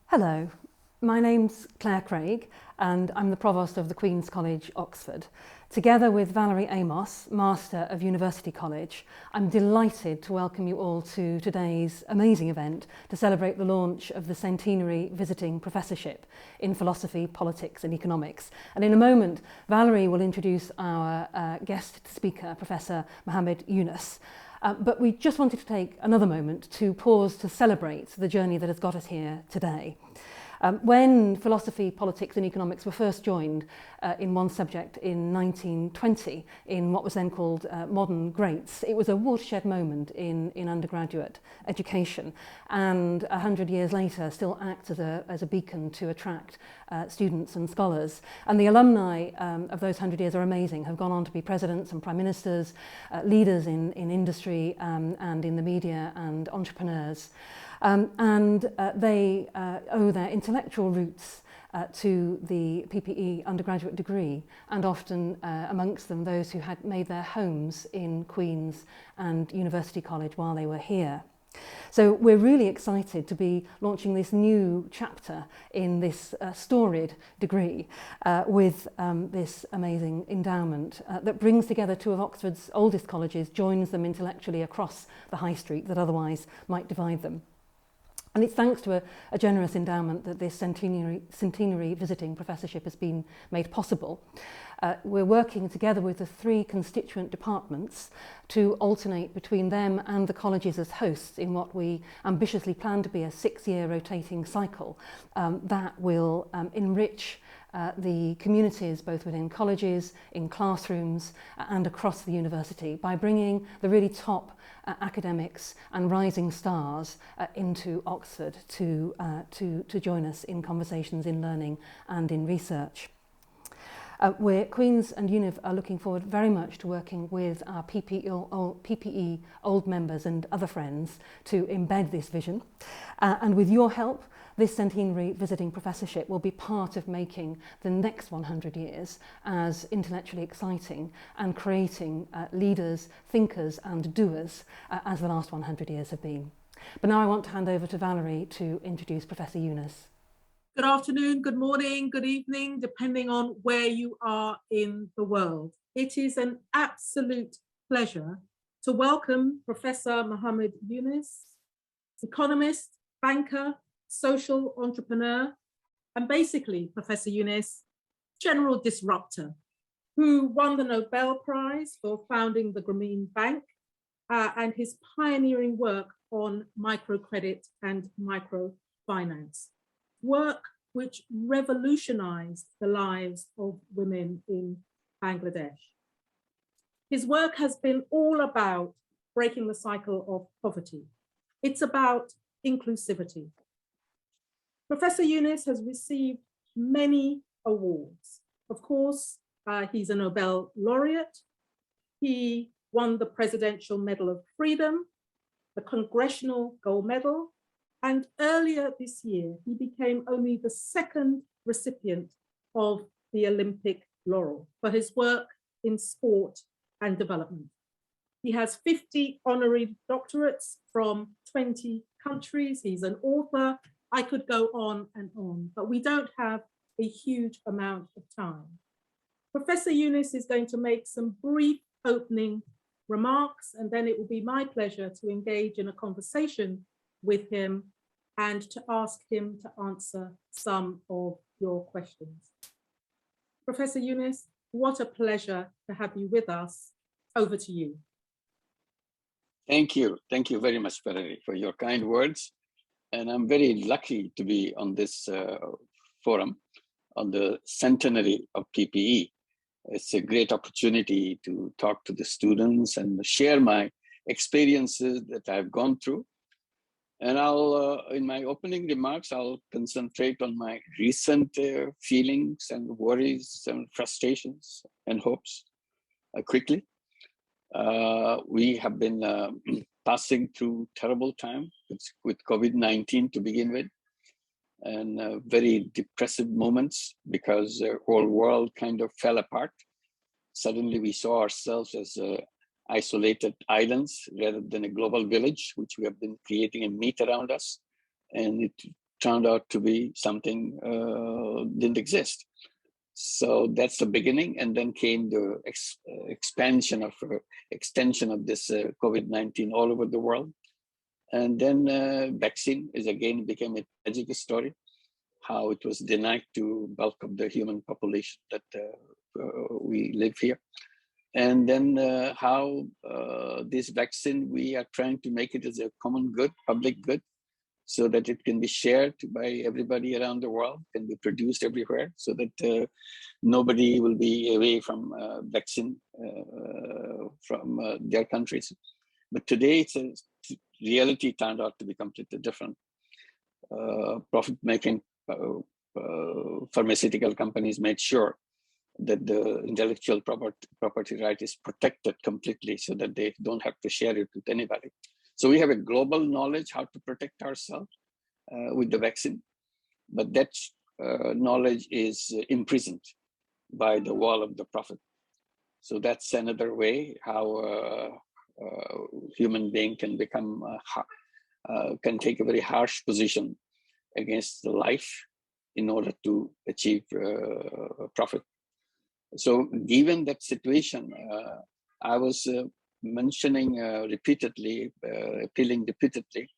Hello, my name's Claire Craig and I'm the Provost of the Queen's College, Oxford. Together with Valerie Amos, Master of University College, I'm delighted to welcome you all to today's amazing event to celebrate the launch of the Centenary Visiting Professorship in Philosophy, Politics and Economics. And in a moment, Valerie will introduce our guest speaker, Professor Muhammad Yunus. But we just wanted to take another moment to pause to celebrate the journey that has got us here today. When philosophy, politics and economics were first joined in one subject in 1920 in what was then called modern greats, it was a watershed moment in undergraduate education, and 100 years later still acts as a beacon to attract students and scholars. And the alumni of those 100 years are amazing, have gone on to be presidents and prime ministers, leaders in industry and in the media and entrepreneurs. They owe their intellectual roots to the PPE undergraduate degree, and often amongst them those who had made their homes in Queen's and University College while they were here. So we're really excited to be launching this new chapter in this storied degree with this amazing endowment that brings together two of Oxford's oldest colleges, joins them intellectually across the high street that otherwise might divide them. And it's thanks to a generous endowment that this centenary visiting professorship has been made possible. We're working together with the three constituent departments to alternate between them and the colleges as hosts in what we ambitiously plan to be a 6-year rotating cycle that will enrich the communities both within colleges, in classrooms and across the university by bringing the really top academics and rising stars into Oxford to join us in conversations in learning and in research. Queen's and Univ are looking forward very much to working with our PPE old members and other friends to embed this vision. And with your help, this centenary visiting professorship will be part of making the next 100 years as intellectually exciting and creating leaders, thinkers and doers as the last 100 years have been. But now I want to hand over to Valerie to introduce Professor Yunus. Good afternoon, good morning, good evening, depending on where you are in the world. It is an absolute pleasure to welcome Professor Muhammad Yunus, economist, banker, social entrepreneur, and basically Professor Yunus, general disruptor, who won the Nobel Prize for founding the Grameen Bank and his pioneering work on microcredit and microfinance. Work which revolutionized the lives of women in Bangladesh. His work has been all about breaking the cycle of poverty. It's about inclusivity. Professor Yunus has received many awards. Of course, he's a Nobel laureate. He won the Presidential Medal of Freedom, the Congressional Gold Medal, and earlier this year, he became only the second recipient of the Olympic laurel for his work in sport and development. He has 50 honorary doctorates from 20 countries. He's an author. I could go on, but we don't have a huge amount of time. Professor Yunus is going to make some brief opening remarks, and then it will be my pleasure to engage in a conversation with him and to ask him to answer some of your questions. Professor Yunus, what a pleasure to have you with us. Over to you. Thank you. Thank you very much, Valerie, for your kind words. And I'm very lucky to be on this forum on the centenary of PPE. It's a great opportunity to talk to the students and share my experiences that I've gone through. And I'll, in my opening remarks, I'll concentrate on my recent feelings and worries and frustrations and hopes quickly. We have been passing through terrible time with COVID-19 to begin with, and very depressive moments because the whole world kind of fell apart. Suddenly we saw ourselves as isolated islands rather than a global village, which we have been creating a myth around us. And it turned out to be something didn't exist. So that's the beginning, and then came the extension of this COVID-19 all over the world. And then vaccine became a tragic story, how it was denied to bulk of the human population that we live here. And then how this vaccine, we are trying to make it as a common good, public good, so that it can be shared by everybody around the world, can be produced everywhere, so that nobody will be away from vaccine from their countries. But today, reality turned out to be completely different. Profit-making pharmaceutical companies made sure that the intellectual property right is protected completely, so that they don't have to share it with anybody. So we have a global knowledge how to protect ourselves with the vaccine, but that knowledge is imprisoned by the wall of the profit. So that's another way how human being can become can take a very harsh position against the life in order to achieve profit. So given that situation, I was mentioning repeatedly, appealing repeatedly,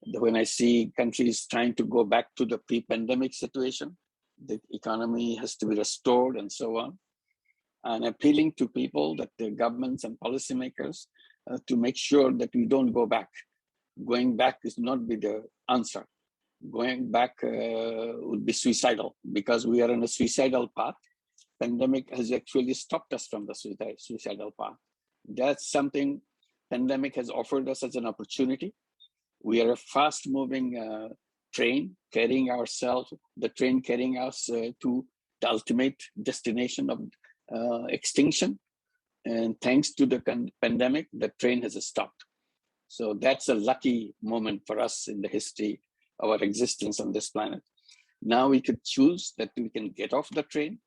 that when I see countries trying to go back to the pre-pandemic situation, the economy has to be restored and so on, and appealing to people, that the governments and policymakers, to make sure that we don't go back. Going back is not be the answer. Going back would be suicidal, because we are on a suicidal path. Pandemic has actually stopped us from the suicidal path. That's something pandemic has offered us as an opportunity. We are a fast-moving train carrying ourselves, the train carrying us to the ultimate destination of extinction. And thanks to the pandemic, the train has stopped. So that's a lucky moment for us in the history of our existence on this planet. Now we could choose that we can get off the train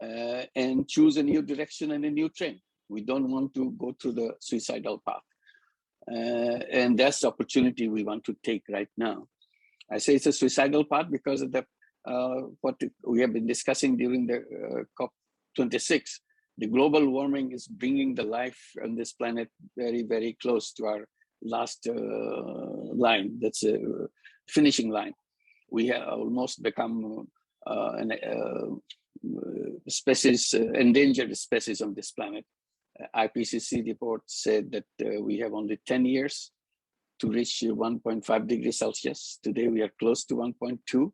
and choose a new direction and a new train. We don't want to go through the suicidal path. And that's the opportunity we want to take right now. I say it's a suicidal path because of the what we have been discussing during the COP26. The global warming is bringing the life on this planet very, very close to our last line. That's a finishing line. We have almost become an species, endangered species on this planet. IPCC report said that we have only 10 years to reach 1.5 degrees Celsius. Today we are close to 1.2.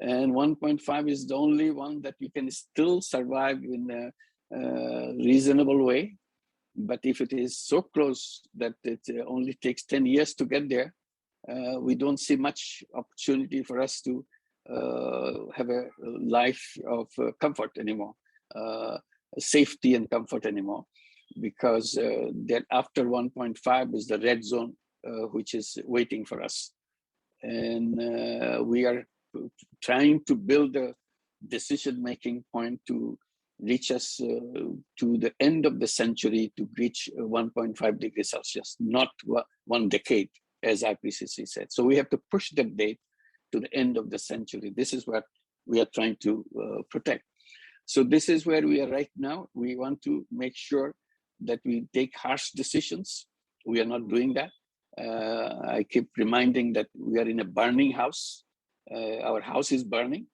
And 1.5 is the only one that we can still survive in a reasonable way. But if it is so close that it only takes 10 years to get there, we don't see much opportunity for us to have a life of comfort anymore, safety and comfort anymore, because that after 1.5 is the red zone, which is waiting for us. And we are trying to build a decision-making point to reach us to the end of the century to reach 1.5 degrees Celsius, not 1 decade, as IPCC said. So we have to push that date to the end of the century. This is what we are trying to protect. So this is where we are right now. We want to make sure that we take harsh decisions. We are not doing that. I keep reminding that we are in a burning house. Our house is burning,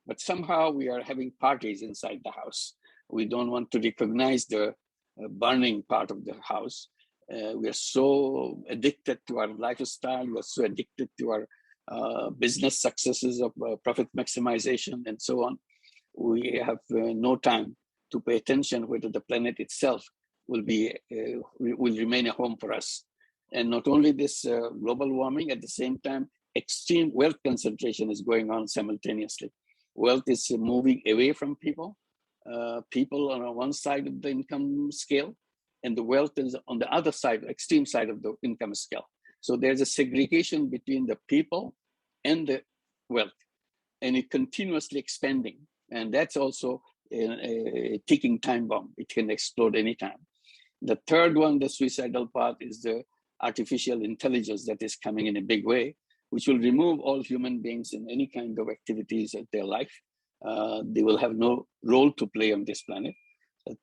but somehow we are having parties inside the house. We don't want to recognize the burning part of the house. We are so addicted to our lifestyle. We are so addicted to our business successes of profit maximization and so on. We have no time to pay attention whether the planet itself will remain a home for us. And not only this global warming, at the same time, extreme wealth concentration is going on simultaneously. Wealth is moving away from people. People are on one side of the income scale, and the wealth is on the other side, extreme side of the income scale. So there's a segregation between the people and the wealth, and it continuously expanding. And that's also a ticking time bomb. It can explode anytime. The third one, the suicidal path, is the artificial intelligence that is coming in a big way. which will remove all human beings in any kind of activities of their life. They will have no role to play on this planet.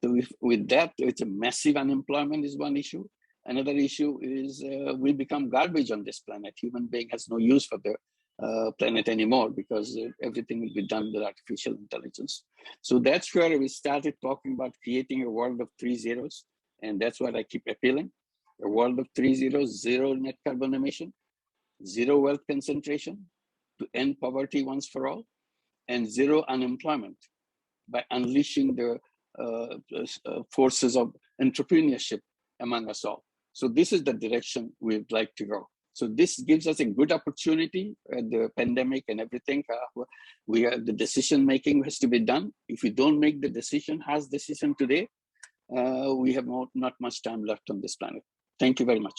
So with that, it's a massive unemployment is one issue. Another issue is we become garbage on this planet. Human being has no use for the planet anymore because everything will be done with artificial intelligence. So that's where we started talking about creating a world of 3 zeros. And that's what I keep appealing. A world of 3 zeros, zero net carbon emission, zero wealth concentration, to end poverty once for all, and zero unemployment by unleashing the forces of entrepreneurship among us all. So this is the direction we'd like to go. So this gives us a good opportunity. The pandemic and everything, the decision making has to be done. If we don't make the decision, harsh decision today, we have not much time left on this planet. Thank you very much.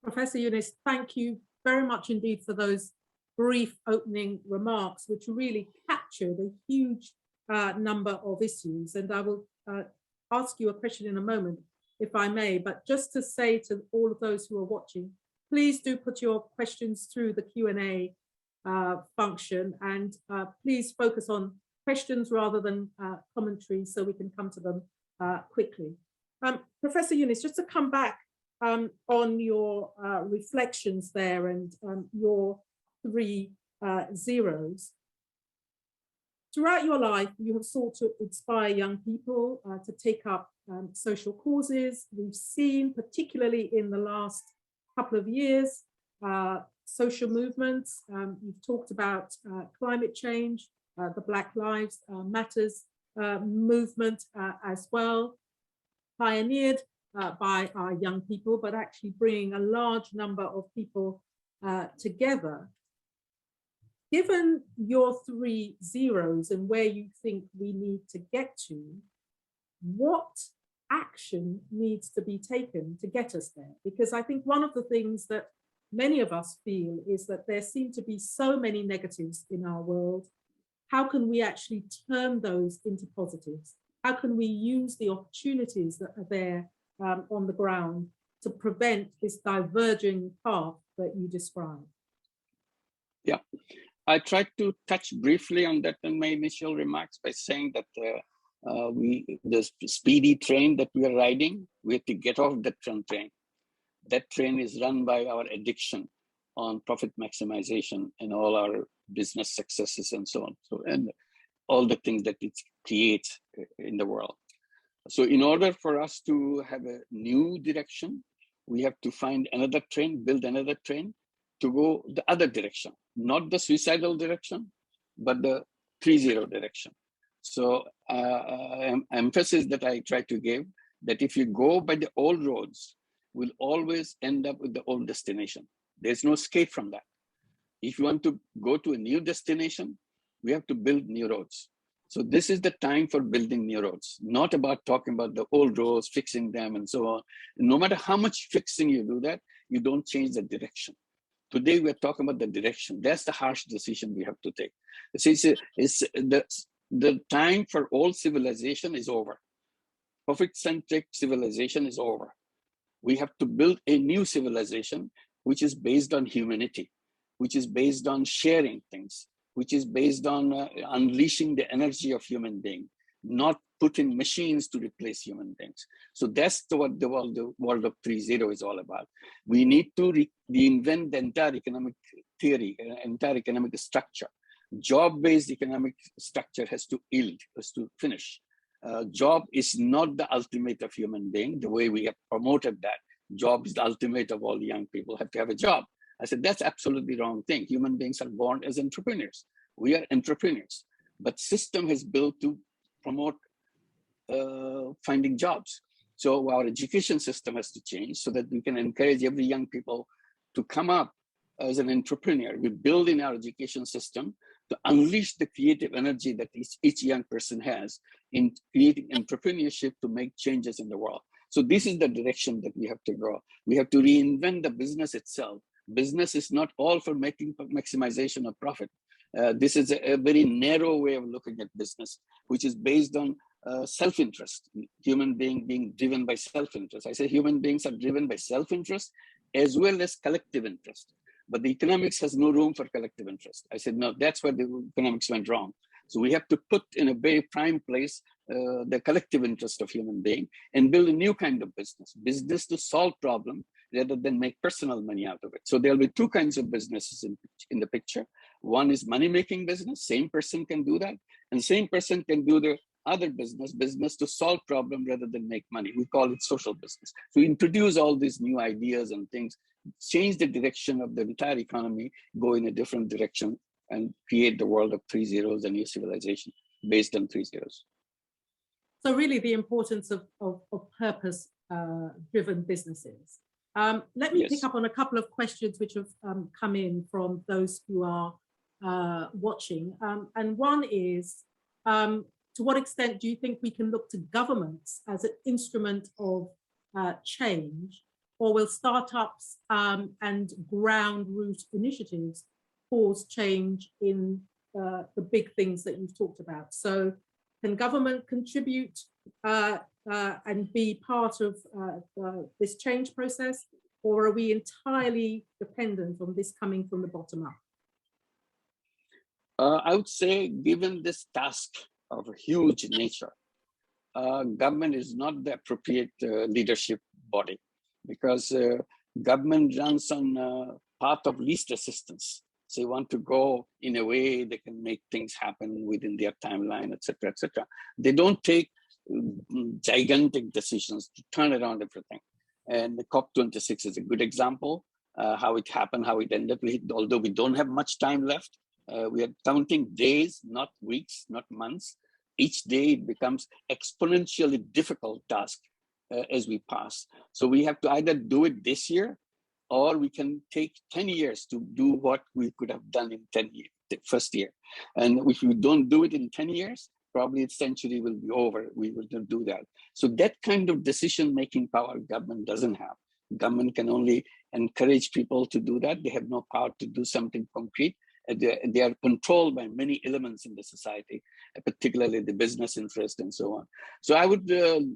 Professor Yunus, thank you very much indeed for those brief opening remarks, which really captured a huge number of issues. And I will ask you a question in a moment, if I may, but just to say to all of those who are watching, please do put your questions through the Q&A function, and please focus on questions rather than commentary so we can come to them quickly. Professor Yunus, just to come back on your reflections there and your 3 zeros. Throughout your life, you have sought to inspire young people to take up social causes. We've seen, particularly in the last couple of years, social movements. You've talked about climate change, the Black Lives Matters movement as well, pioneered by our young people, but actually bringing a large number of people together. Given your 3 zeros and where you think we need to get to, what action needs to be taken to get us there? Because I think one of the things that many of us feel is that there seem to be so many negatives in our world. How can we actually turn those into positives? How can we use the opportunities that are there on the ground to prevent this diverging path that you described? Yeah, I tried to touch briefly on that in my initial remarks by saying that the speedy train that we are riding, we have to get off that train. That train is run by our addiction on profit maximization and all our business successes and so on. So, and all the things that it creates in the world. So in order for us to have a new direction, we have to find another train, build another train to go the other direction, not the suicidal direction, but the 3-0 direction. So emphasis that I try to give that if you go by the old roads, we'll always end up with the old destination. There's no escape from that. If you want to go to a new destination, we have to build new roads. So this is the time for building new roads, not about talking about the old roads, fixing them and so on. No matter how much fixing you do that, you don't change the direction. Today, we're talking about the direction. That's the harsh decision we have to take. The time for old civilization is over. Profit-centric civilization is over. We have to build a new civilization, which is based on humanity, which is based on sharing things, which is based on unleashing the energy of human being, not putting machines to replace human beings. So that's what the world of 3-0 is all about. We need to reinvent the entire economic theory, entire economic structure. Job-based economic structure has to yield, has to finish. Job is not the ultimate of human being, the way we have promoted that. Job is the ultimate of all young people have to have a job. I said, that's absolutely wrong thing. Human beings are born as entrepreneurs. We are entrepreneurs, but system has built to promote finding jobs. So our education system has to change so that we can encourage every young people to come up as an entrepreneur. We build in our education system to unleash the creative energy that each young person has in creating entrepreneurship to make changes in the world. So this is the direction that we have to go. We have to reinvent the business itself. Business is not all for making maximization of profit. This is a very narrow way of looking at business, which is based on self-interest. Human being driven by self-interest. I say human beings are driven by self-interest as well as collective interest. But the economics has no room for collective interest. I said, no, that's where the economics went wrong. So we have to put in a very prime place the collective interest of human being and build a new kind of business to solve problems rather than make personal money out of it. So there'll be two kinds of businesses in the picture. One is money-making business, same person can do that, and same person can do the other business to solve problem rather than make money. We call it social business. So we introduce all these new ideas and things, change the direction of the entire economy, go in a different direction, and create the world of 3 zeros, a new civilization based on 3 zeros. So really the importance of purpose-driven businesses. Let me pick up on a couple of questions which have come in from those who are watching. And one is, to what extent do you think we can look to governments as an instrument of change, or will startups and ground root initiatives cause change in the big things that you've talked about? So can government contribute and be part of this change process, or are we entirely dependent on this coming from the bottom up? I would say, given this task of a huge nature, government is not the appropriate leadership body, because government runs on path of least resistance. So they want to go in a way they can make things happen within their timeline, etc., etc. They don't take gigantic decisions to turn around everything. And the COP26 is a good example, how it happened, how it ended. Although we don't have much time left, we are counting days, not weeks, not months. Each day it becomes exponentially difficult task as we pass. So we have to either do it this year, or we can take 10 years to do what we could have done in 10 years, the first year. And if we don't do it in 10 years, probably the century will be over. We will not do that. So that kind of decision-making power government doesn't have. Government can only encourage people to do that. They have no power to do something concrete. They are controlled by many elements in the society, particularly the business interest and so on. So I would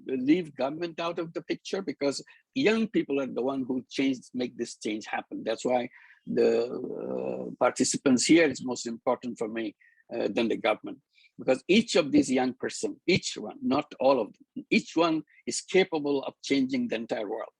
leave government out of the picture, because young people are the one who make this change happen. That's why the participants here is most important for me than the government, because each of these young person, each one, not all of them, each one is capable of changing the entire world.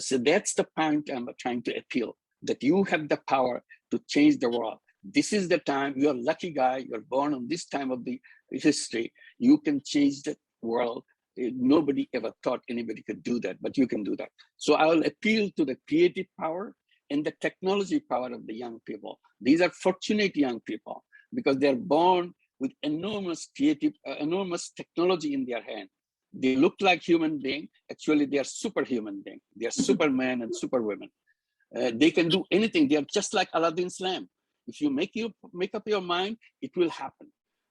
So that's the point I'm trying to appeal, that you have the power to change the world. This is the time. You're a lucky guy. You're born on this time of the history. You can change the world. Nobody ever thought anybody could do that, but you can do that. So I'll appeal to the creative power and the technology power of the young people. These are fortunate young people, because they're born with enormous technology in their hand. They look like human beings. Actually, they are superhuman beings. They are supermen and superwomen. They can do anything. They are just like Aladdin's lamp. If you make up your mind, it will happen.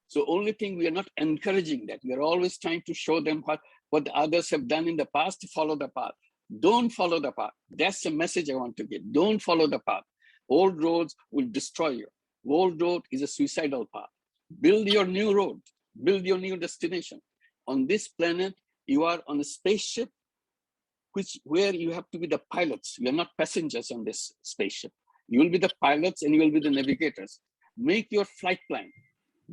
So only thing, we are not encouraging that. We are always trying to show them what the others have done in the past, to follow the path. Don't follow the path. That's the message I want to get. Don't follow the path. Old roads will destroy you. Old road is a suicidal path. Build your new road. Build your new destination. On this planet, you are on a spaceship where you have to be the pilots. You are not passengers on this spaceship. You will be the pilots and you will be the navigators. Make your flight plan.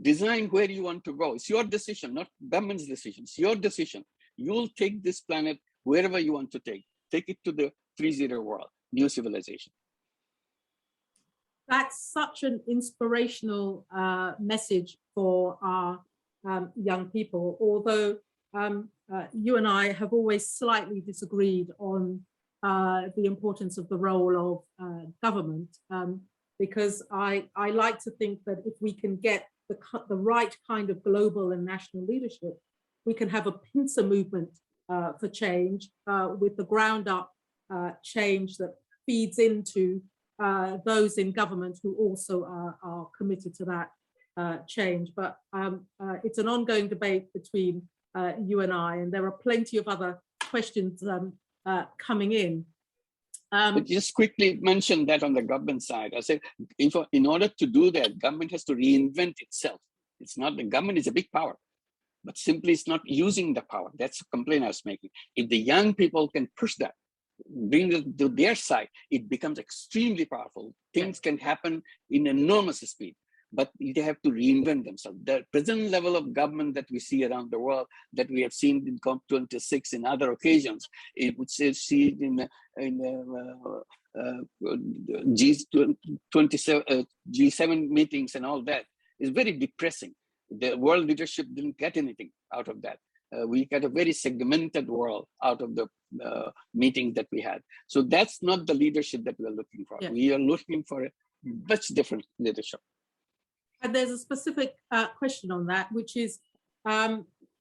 Design where you want to go. It's your decision, not government's decision. It's your decision. You'll take this planet wherever you want to take. Take it to the 3-0 world, new civilization. That's such an inspirational message for our young people, although you and I have always slightly disagreed on the importance of the role of government, because I like to think that if we can get the right kind of global and national leadership, we can have a pincer movement for change with the ground up change that feeds into those in government who also are committed to that change. But it's an ongoing debate between you and I, and there are plenty of other questions coming in. But just quickly mention that on the government side, I said, in order to do that, government has to reinvent itself. It's not, the government is a big power, but simply it's not using the power. That's a complaint I was making. If the young people can push that, bring it to their side, it becomes extremely powerful. Things can happen in enormous speed, but they have to reinvent themselves. The present level of government that we see around the world, that we have seen in COP26 in other occasions, it would say see it in G7 meetings and all that, is very depressing. The world leadership didn't get anything out of that. We got a very segmented world out of the meeting that we had. So that's not the leadership that we are looking for. Yeah. We are looking for a much different leadership. And there's a specific question on that, which is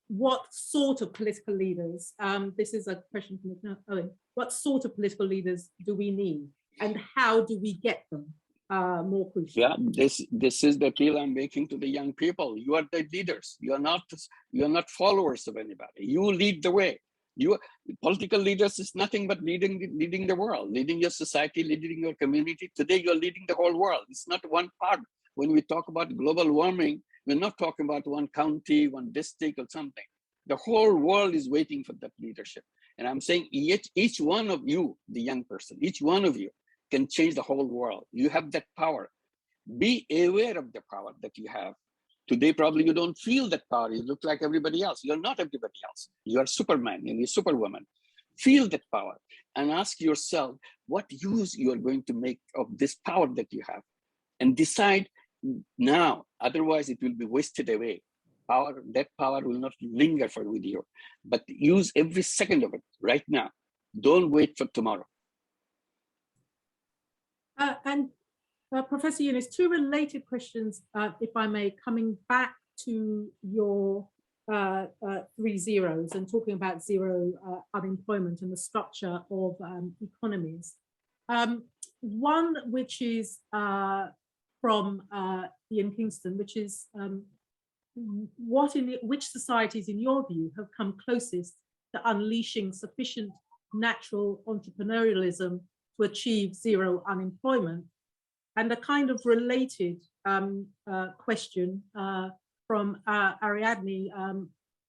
what sort of political leaders, this is a question from Owen, what sort of political leaders do we need and how do we get them? More crucial. Yeah, this is the appeal I'm making to the young people. You are the leaders. You are not followers of anybody. You lead the way. Political leaders is nothing but leading the world, leading your society, leading your community. Today you're leading the whole world. It's not one part. When we talk about global warming, we're not talking about one county, one district or something. The whole world is waiting for that leadership. And I'm saying each one of you, the young person, each one of you can change the whole world. You have that power. Be aware of the power that you have. Today, probably you don't feel that power. You look like everybody else. You're not everybody else. You are Superman and you're Superwoman. Feel that power and ask yourself what use you are going to make of this power that you have, and decide now. Otherwise, it will be wasted away. That power will not linger with you, but use every second of it right now. Don't wait for tomorrow. Professor Yunus, two related questions, if I may, coming back to your 3 zeros and talking about zero unemployment and the structure of economies. One which is from Ian Kingston, which is which societies, in your view, have come closest to unleashing sufficient natural entrepreneurialism to achieve zero unemployment? And a kind of related question from Ariadne,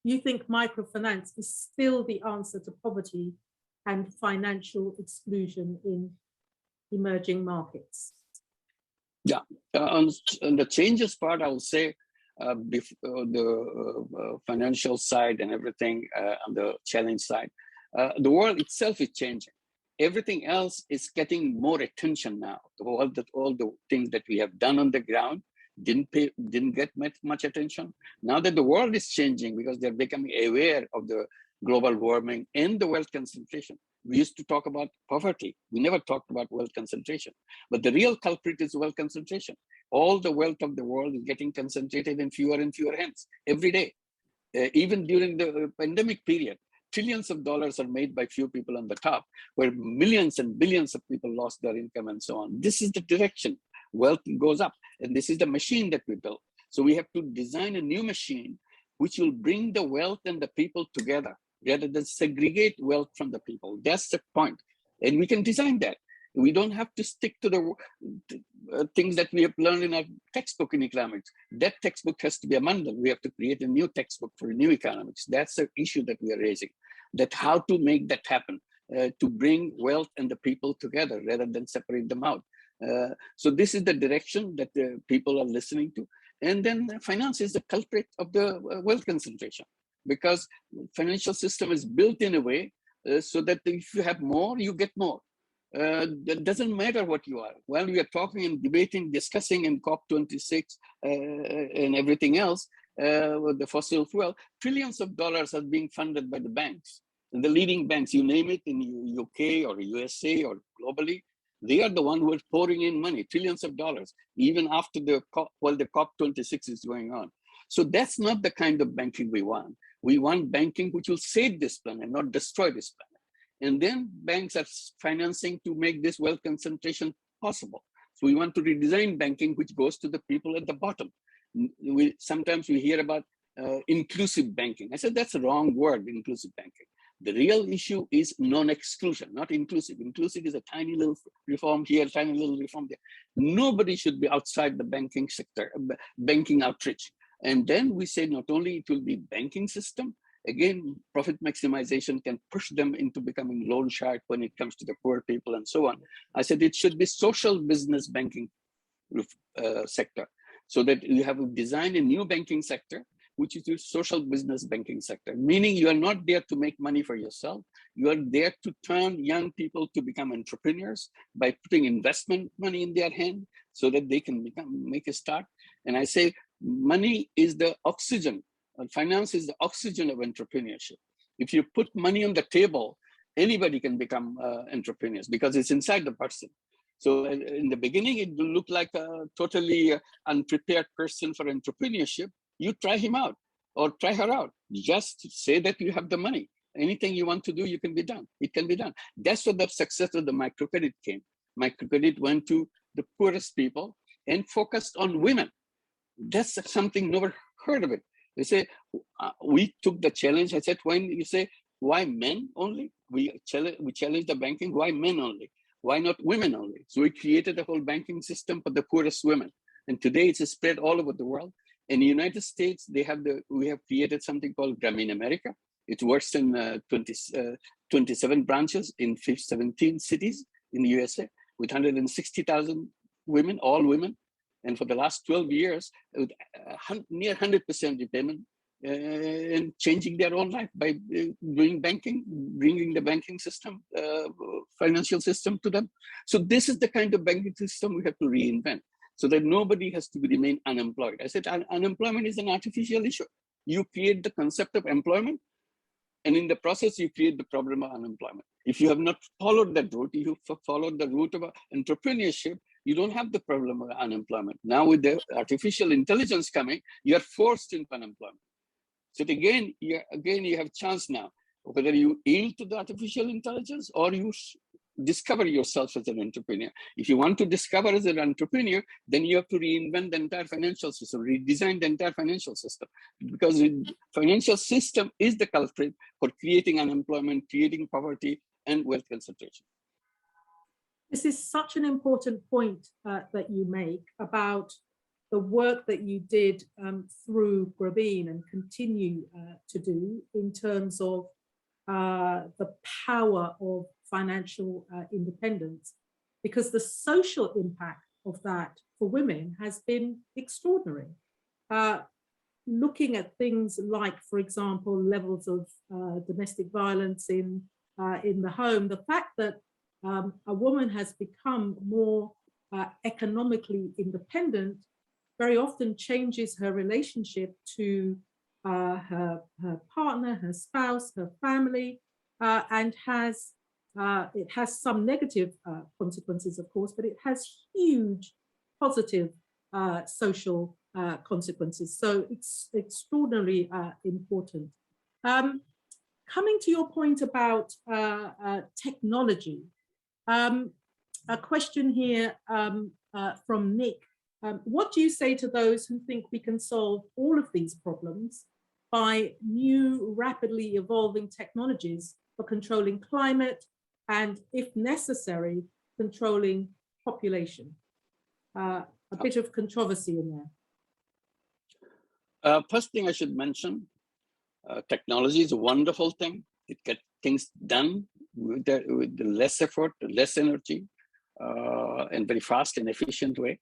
you think microfinance is still the answer to poverty and financial exclusion in emerging markets? Yeah, on the changes part, I will say the financial side and everything on the challenge side, the world itself is changing. Everything else is getting more attention now. All the things that we have done on the ground didn't get much attention. Now that the world is changing because they're becoming aware of the global warming and the wealth concentration. We used to talk about poverty. We never talked about wealth concentration. But the real culprit is wealth concentration. All the wealth of the world is getting concentrated in fewer and fewer hands every day. Even during the pandemic period, trillions of dollars are made by few people on the top, where millions and billions of people lost their income and so on. This is the direction. Wealth goes up, and this is the machine that we built. So we have to design a new machine which will bring the wealth and the people together rather than segregate wealth from the people. That's the point. And we can design that. We don't have to stick to the things that we have learned in our textbook in economics. That textbook has to be abandoned. We have to create a new textbook for new economics. That's the issue that we are raising, that how to make that happen, to bring wealth and the people together rather than separate them out. So this is the direction that the people are listening to. And then finance is the culprit of the wealth concentration, because financial system is built in a way so that if you have more, you get more. It doesn't matter what you are. While we are talking and debating, discussing in COP26 and everything else, with the fossil fuel, trillions of dollars are being funded by the banks. And the leading banks, you name it, in UK or USA or globally, they are the one who are pouring in money, trillions of dollars, even after the COP26 is going on. So that's not the kind of banking we want. We want banking which will save this planet, not destroy this planet. And then banks are financing to make this wealth concentration possible. So we want to redesign banking which goes to the people at the bottom. Sometimes we hear about inclusive banking. I said that's the wrong word, inclusive banking. The real issue is non-exclusion, not inclusive. Inclusive is a tiny little reform here, tiny little reform there. Nobody should be outside the banking sector, banking outreach. And then we say not only it will be banking system, Again, profit maximization can push them into becoming loan shark when it comes to the poor people and so on. I said it should be social business banking sector, so that you have designed a new banking sector, which is the social business banking sector, meaning you are not there to make money for yourself. You are there to turn young people to become entrepreneurs by putting investment money in their hand so that they can make a start. And I say money is the oxygen, finance is the oxygen of entrepreneurship. If you put money on the table, anybody can become entrepreneurs because it's inside the person. So in the beginning, it will look like a totally unprepared person for entrepreneurship. You try him out or try her out. Just say that you have the money. Anything you want to do, you can be done. It can be done. That's what the success of the microcredit came. Microcredit went to the poorest people and focused on women. That's something never heard of it. They say, we took the challenge. I said, when you say, why men only? We challenge the banking, why men only? Why not women only? So we created a whole banking system for the poorest women. And today it's spread all over the world. In the United States, we have created something called Grameen America. It works in 27 branches in 17 cities in the USA with 160,000 women, all women. And for the last 12 years, with near 100% repayment and changing their own life by doing banking, bringing the banking system, financial system to them. So this is the kind of banking system we have to reinvent so that nobody has to remain unemployed. I said unemployment is an artificial issue. You create the concept of employment, and in the process, you create the problem of unemployment. If you have not followed that route, you have followed the route of entrepreneurship, you don't have the problem of unemployment. Now with the artificial intelligence coming, you are forced into unemployment. So again, you have chance now, whether you yield to the artificial intelligence or you discover yourself as an entrepreneur. If you want to discover as an entrepreneur, then you have to reinvent the entire financial system, redesign the entire financial system, because the financial system is the culprit for creating unemployment, creating poverty, and wealth concentration. This is such an important point that you make about the work that you did through Grameen and continue to do in terms of the power of financial independence, because the social impact of that for women has been extraordinary. Looking at things like, for example, levels of domestic violence in the home, the fact that a woman has become more economically independent very often changes her relationship to her partner, her spouse, her family, and it has some negative consequences, of course, but it has huge positive social consequences. So it's extraordinarily important. Coming to your point about technology, a question here from Nick. What do you say to those who think we can solve all of these problems by new, rapidly evolving technologies for controlling climate and, if necessary, controlling population? A bit of controversy in there. First thing I should mention, technology is a wonderful thing. It gets things done with the less effort, less energy, and very fast and efficient way.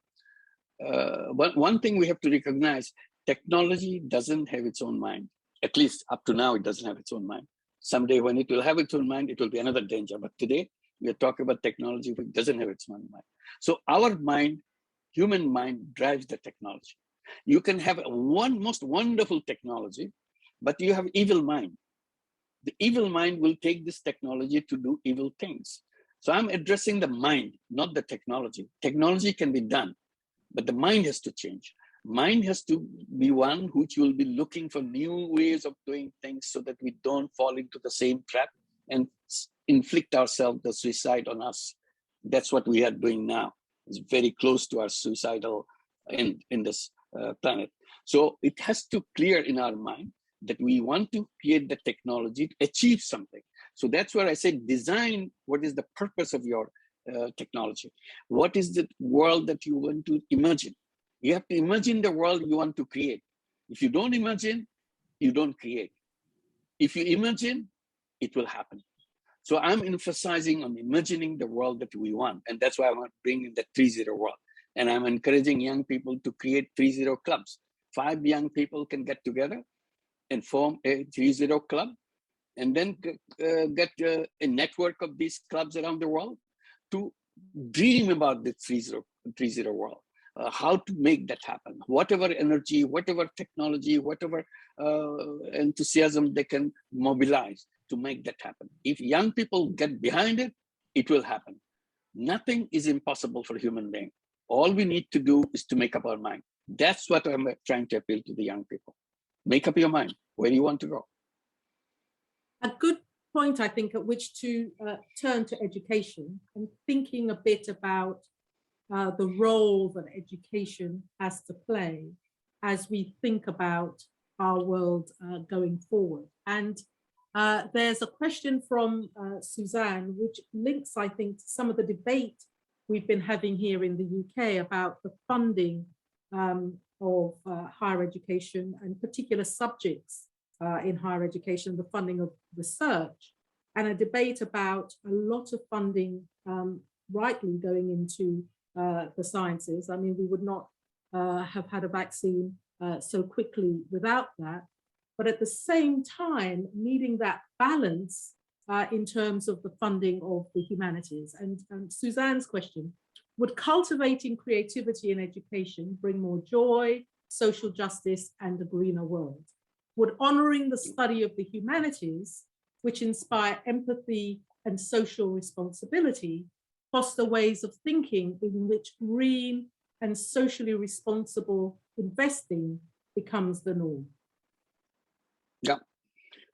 But one thing we have to recognize, technology doesn't have its own mind. At least up to now, it doesn't have its own mind. Someday when it will have its own mind, it will be another danger. But today, we are talking about technology which doesn't have its own mind. So our mind, human mind, drives the technology. You can have one most wonderful technology, but you have evil mind. The evil mind will take this technology to do evil things. So I'm addressing the mind, not the technology. Technology can be done, but the mind has to change. Mind has to be one which will be looking for new ways of doing things so that we don't fall into the same trap and inflict ourselves the suicide on us. That's what we are doing now. It's very close to our suicidal end in this planet. So it has to clear in our mind that we want to create the technology to achieve something. So that's where I say design what is the purpose of your technology. What is the world that you want to imagine? You have to imagine the world you want to create. If you don't imagine, you don't create. If you imagine, it will happen. So I'm emphasizing on imagining the world that we want. And that's why I want to bring in the 3-0 world. And I'm encouraging young people to create 3-0 clubs. 5 young people can get together and form a 3-0 club, and then get a network of these clubs around the world to dream about the 3-0 world. How to make that happen. Whatever energy, whatever technology, whatever enthusiasm they can mobilize to make that happen. If young people get behind it, it will happen. Nothing is impossible for human being. All we need to do is to make up our mind. That's what I'm trying to appeal to the young people. Make up your mind where you want to go. A good point, I think, at which to turn to education and thinking a bit about the role that education has to play as we think about our world going forward. And there's a question from Suzanne, which links, I think, to some of the debate we've been having here in the UK about the funding of higher education and particular subjects in higher education, the funding of research, and a debate about a lot of funding rightly going into the sciences. I mean, we would not have had a vaccine so quickly without that, but at the same time, needing that balance in terms of the funding of the humanities. And Suzanne's question, would cultivating creativity in education bring more joy, social justice, and a greener world? Would honoring the study of the humanities, which inspire empathy and social responsibility, foster ways of thinking in which green and socially responsible investing becomes the norm? Yeah,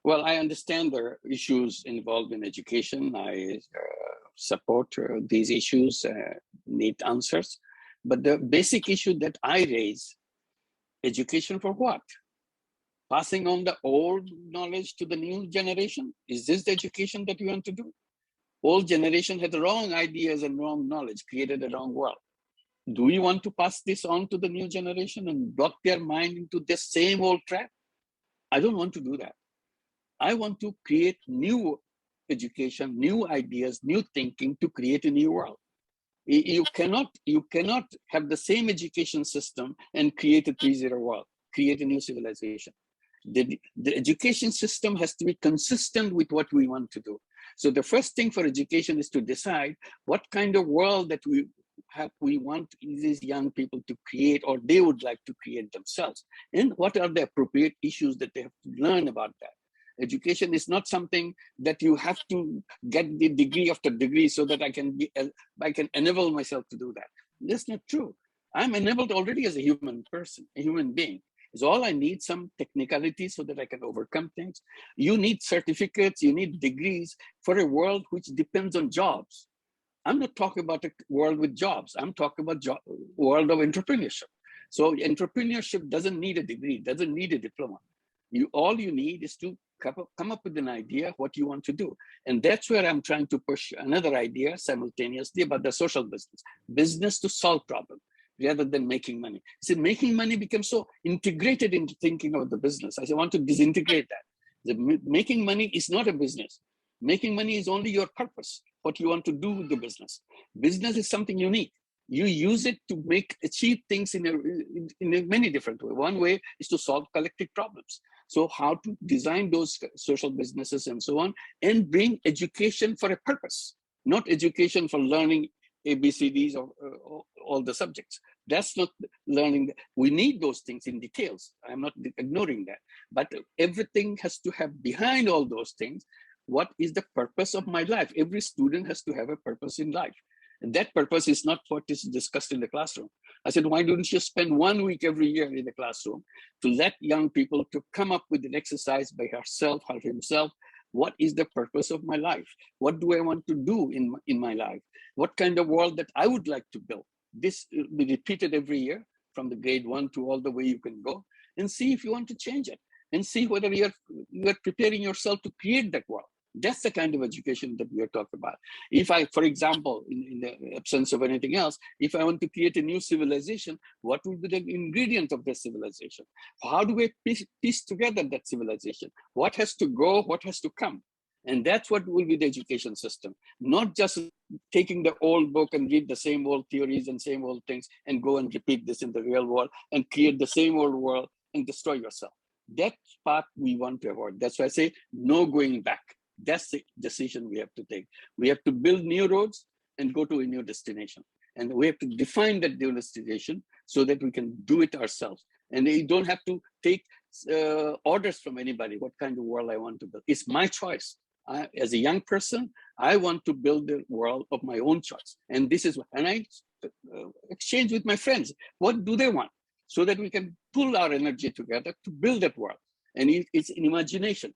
well, I understand there are issues involved in education. I support these issues, need answers. But the basic issue that I raise, education for what? Passing on the old knowledge to the new generation? Is this the education that we want to do? Old generation had the wrong ideas and wrong knowledge, created a wrong world. Do we want to pass this on to the new generation and block their mind into the same old trap? I don't want to do that. I want to create new education, new ideas, new thinking to create a new world. You cannot have the same education system and create a 3-0 world, create a new civilization. The education system has to be consistent with what we want to do. So the first thing for education is to decide what kind of world that we want these young people to create, or they would like to create themselves, and what are the appropriate issues that they have to learn about that. Education is not something that you have to get the degree after degree so that I can enable myself to do that. That's not true. I'm enabled already as a human person, a human being. Is all I need some technicality so that I can overcome things. You need certificates, you need degrees for a world which depends on jobs. I'm not talking about a world with jobs. I'm talking about world of entrepreneurship. So entrepreneurship doesn't need a degree, doesn't need a diploma. All you need is to come up with an idea what you want to do. And that's where I'm trying to push another idea simultaneously about the social business to solve problems rather than making money. See, making money becomes so integrated into thinking of the business. I want to disintegrate that. Making money is not a business. Making money is only your purpose, what you want to do with the business. Business is something unique. You use it to achieve things in a many different ways. One way is to solve collective problems. So how to design those social businesses and so on, and bring education for a purpose, not education for learning ABCDs or all the subjects. That's not learning. We need those things in details. I'm not ignoring that. But everything has to have behind all those things, what is the purpose of my life? Every student has to have a purpose in life. And that purpose is not what is discussed in the classroom. I said, why don't you spend 1 week every year in the classroom to let young people to come up with an exercise by herself or himself? What is the purpose of my life? What do I want to do in my life? What kind of world that I would like to build? This will be repeated every year from the grade 1 to all the way you can go, and see if you want to change it, and see whether you're preparing yourself to create that world. That's the kind of education that we are talking about. If I, for example, in the absence of anything else, if I want to create a new civilization, what will be the ingredient of the civilization? How do we piece together that civilization? What has to go, what has to come? And that's what will be the education system, not just taking the old book and read the same old theories and same old things and go and repeat this in the real world and create the same old world and destroy yourself. That part we want to avoid. That's why I say no going back. That's the decision we have to take. We have to build new roads and go to a new destination. And we have to define that new destination so that we can do it ourselves. And you don't have to take orders from anybody, what kind of world I want to build. It's my choice. As a young person, I want to build the world of my own choice. And this is what, and I exchange with my friends. What do they want? So that we can pull our energy together to build that world. And it's an imagination.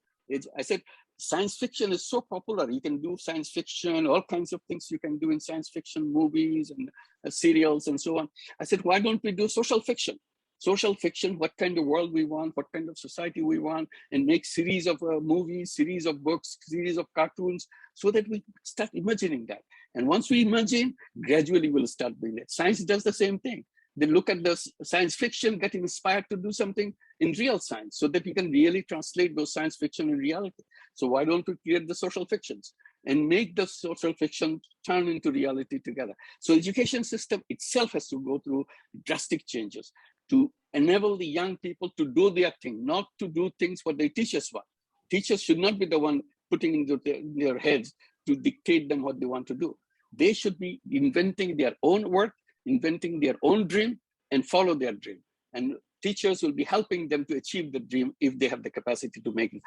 I said, science fiction is so popular. You can do science fiction, all kinds of things you can do in science fiction movies and serials and so on. I said, why don't we do social fiction? Social fiction, what kind of world we want, what kind of society we want, and make series of movies, series of books, series of cartoons, so that we start imagining that. And once we imagine, gradually we'll start doing it. Science does the same thing. They look at the science fiction, get inspired to do something in real science so that we can really translate those science fiction in reality. So why don't we create the social fictions and make the social fiction turn into reality together? So education system itself has to go through drastic changes to enable the young people to do their thing, not to do things what they teach us want. Teachers should not be the one putting into their heads to dictate them what they want to do. They should be inventing their own work, inventing their own dream, and follow their dream. And teachers will be helping them to achieve the dream if they have the capacity to make it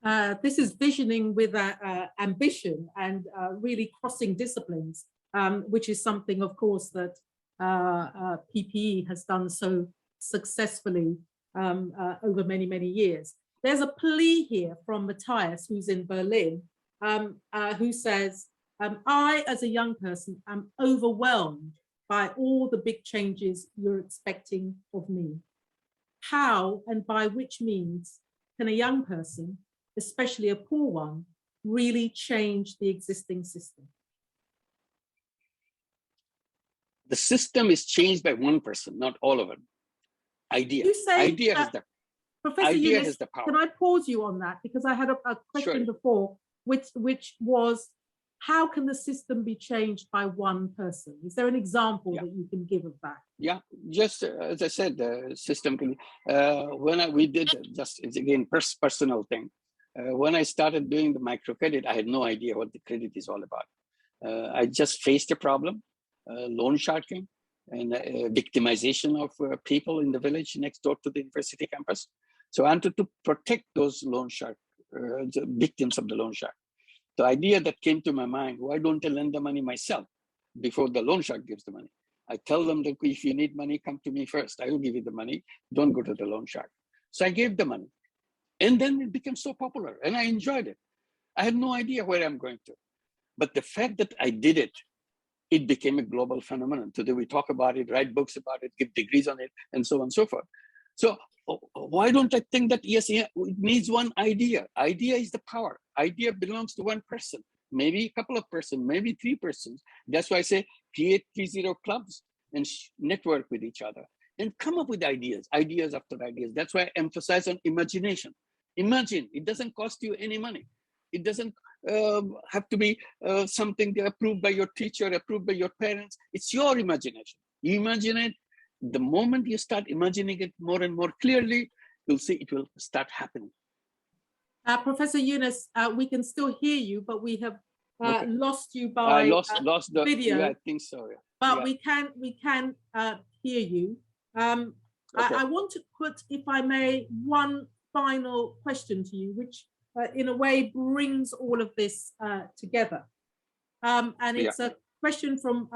happen. This is visioning with ambition and really crossing disciplines, which is something, of course, that PPE has done so successfully over many, many years. There's a plea here from Matthias, who's in Berlin, who says, I, as a young person, am overwhelmed by all the big changes you're expecting of me. How and by which means can a young person, especially a poor one, really change the existing system? The system is changed by one person, not all of them. Idea. You say idea has the Professor idea Yunus, has the power. can I pause you on that? Because I had a question before, which was, how can the system be changed by one person? Is there an example that you can give of that? Yeah, just as I said, the system can, we did just, it's again, personal thing. When I started doing the microcredit, I had no idea what the credit is all about. I just faced a problem, loan sharking and victimization of people in the village next door to the university campus. So I wanted to protect those loan shark, the victims of the loan shark. The idea that came to my mind, why don't I lend the money myself before the loan shark gives the money? I tell them that if you need money, come to me first. I will give you the money. Don't go to the loan shark. So I gave the money. And then it became so popular and I enjoyed it. I had no idea where I'm going to. But the fact that I did it, it became a global phenomenon. Today we talk about it, write books about it, give degrees on it, and so on and so forth. So why don't I think that, yes, it needs one idea. Idea is the power. Idea belongs to one person, maybe a couple of persons, maybe 3 persons. That's why I say create 30 clubs and network with each other and come up with ideas after ideas. That's why I emphasize on imagination. Imagine, it doesn't cost you any money. It doesn't have to be something approved by your teacher, approved by your parents. It's your imagination. You imagine it. The moment you start imagining it more and more clearly, you'll see it will start happening. Professor Yunus, we can still hear you, but we have lost you by I lost the video. Yeah, I think so. Yeah. But we can hear you. Okay. I want to put, if I may, one final question to you, which in a way brings all of this together. And it's a question from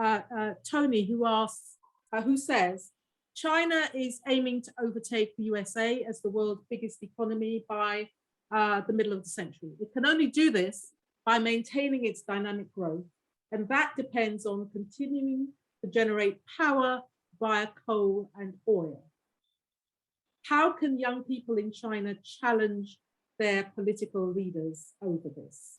Tony, who asks, who says, China is aiming to overtake the USA as the world's biggest economy by the middle of the century. It can only do this by maintaining its dynamic growth, and that depends on continuing to generate power via coal and oil. How can young people in China challenge their political leaders over this?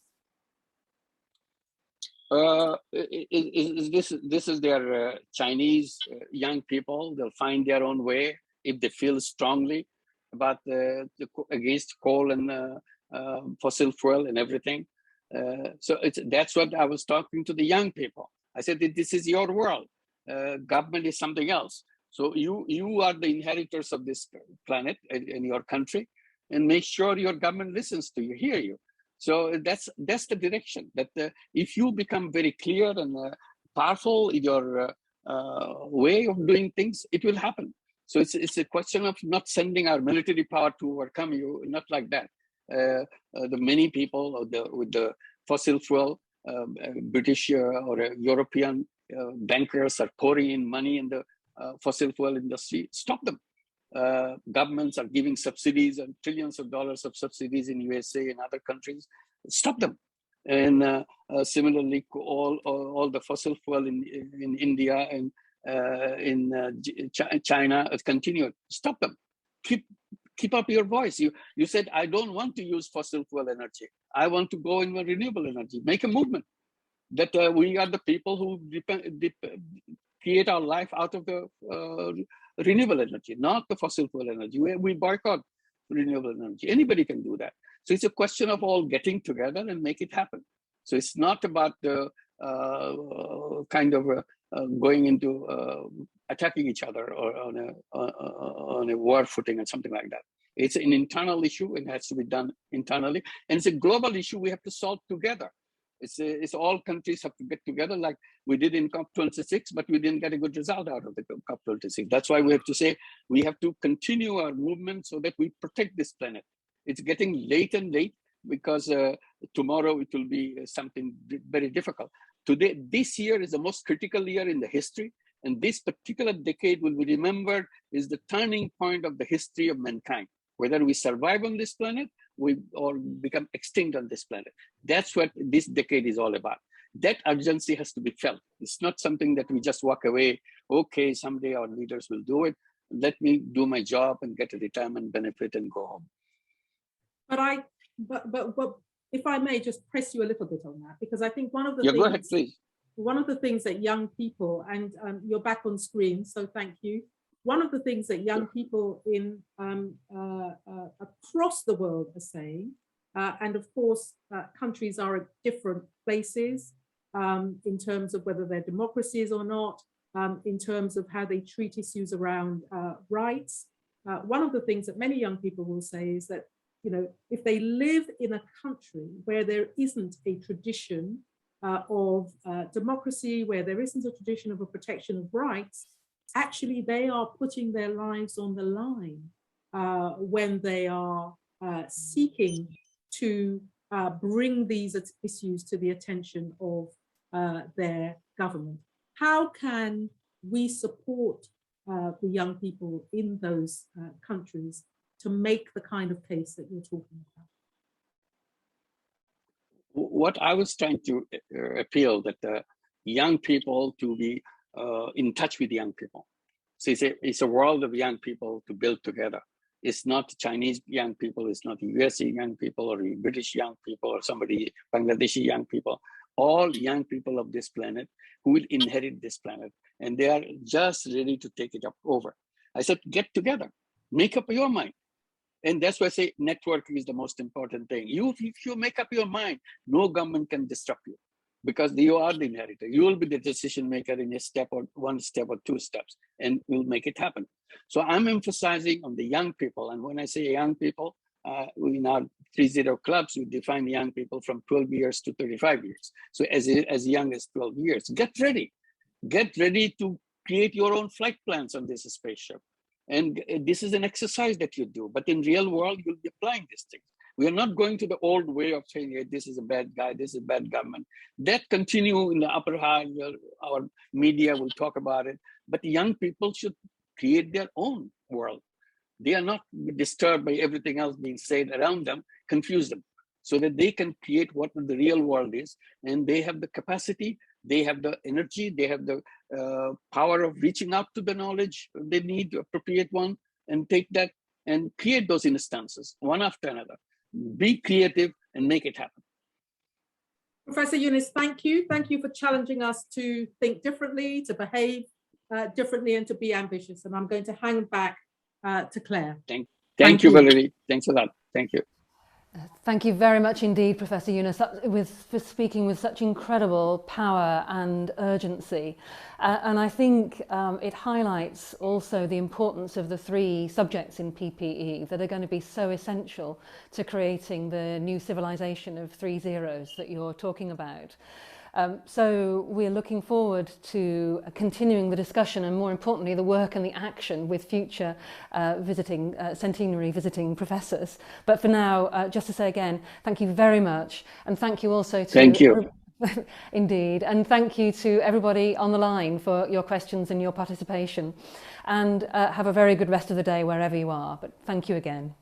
This is their Chinese young people. They'll find their own way if they feel strongly about against coal and fossil fuel and everything. So that's what I was talking to the young people. I said that this is your world. Government is something else. So you are the inheritors of this planet in your country, and make sure your government listens to you, hear you. So that's the direction. That if you become very clear and powerful in your way of doing things, it will happen. So it's a question of not sending our military power to overcome you, not like that. The many people with the fossil fuel, British or European bankers are pouring in money in the fossil fuel industry. Stop them. Governments are giving subsidies and trillions of dollars of subsidies in USA and other countries. Stop them. And similarly, all the fossil fuel in India and in China has continued. Stop them. Keep up your voice. You said, I don't want to use fossil fuel energy. I want to go in renewable energy. Make a movement. That we are the people who create our life out of the renewable energy, not the fossil fuel energy. We boycott renewable energy. Anybody can do that. So it's a question of all getting together and make it happen. So it's not about the going into attacking each other or on a war footing or something like that. It's an internal issue. It has to be done internally. And it's a global issue we have to solve together. It's all countries have to get together like we did in COP26, but we didn't get a good result out of the COP26. That's why we have to say we have to continue our movement so that we protect this planet. It's getting late and late because tomorrow it will be something very difficult. Today, this year is the most critical year in the history, and this particular decade will be remembered is the turning point of the history of mankind. Whether we survive on this planet or become extinct on this planet. That's what this decade is all about. That urgency has to be felt. It's not something that we just walk away, okay, someday our leaders will do it. Let me do my job and get a retirement benefit and go home. But if I may just press you a little bit on that, because I think one of the things, go ahead, please. One of the things that young people, and you're back on screen, so thank you. One of the things that young people in across the world are saying, and of course, countries are at different places in terms of whether they're democracies or not, in terms of how they treat issues around rights. One of the things that many young people will say is that, you know, if they live in a country where there isn't a tradition of democracy, where there isn't a tradition of a protection of rights, actually they are putting their lives on the line when they are seeking to bring these issues to the attention of their government. How can we support the young people in those countries to make the kind of case that you're talking about? What I was trying to appeal that the young people to be in touch with young people. So it's a world of young people to build together. It's not Chinese young people, it's not US young people or British young people or somebody, Bangladeshi young people. All young people of this planet who will inherit this planet. And they are just ready to take it up over. I said, get together, make up your mind. And that's why I say networking is the most important thing. If you make up your mind, no government can disrupt you because you are the inheritor. You will be the decision maker in a step or one step or two steps, and we'll make it happen. So I'm emphasizing on the young people. And when I say young people, in our 30 clubs, we define young people from 12 years to 35 years. So as young as 12 years, get ready to create your own flight plans on this spaceship. And this is an exercise that you do, but in real world, you'll be applying these things. We are not going to the old way of saying, hey, this is a bad guy, this is a bad government. That continue in the upper high, our media will talk about it, but young people should create their own world. They are not disturbed by everything else being said around them, confuse them, so that they can create what the real world is, and they have the capacity, they have the energy, they have the power of reaching out to the knowledge they need, to appropriate one, and take that and create those instances one after another. be creative, and make it happen. Professor Yunus, thank you. Thank you for challenging us to think differently, to behave differently, and to be ambitious. And I'm going to hang back to Claire. Thank you, Valerie. Thanks a lot. Thank you. Thank you very much indeed, Professor Yunus, for speaking with such incredible power and urgency. And I think it highlights also the importance of the 3 subjects in PPE that are going to be so essential to creating the new civilization of 3 zeros that you're talking about. So we're looking forward to continuing the discussion and, more importantly, the work and the action with future Centenary visiting professors. But for now, just to say again, thank you very much, and thank you also to... Thank you. Indeed, and thank you to everybody on the line for your questions and your participation. And have a very good rest of the day wherever you are. But thank you again.